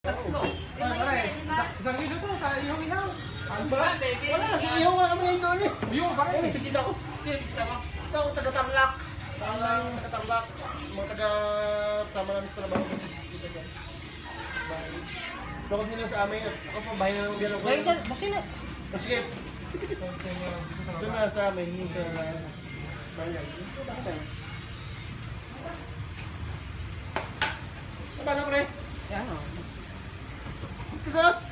Isang kilo to, sa ihaw-ihaw. Ano ba? Wala, nag-iihaw nga kami ngayon doon eh. Yung pa rin. Bisita ko. Bisita mo? Ikaw, taga-Tarlac. Taga-Tarlac. Mga taga-sama namin sa trabaho. Dito dyan. Bahay. Lokod nila sa amin. Ako po, bahay na ng biyano ko. Bakit na? Oh, sige. Doon na sa amin, yung sa bayan. Paano pre? Yan o. Ito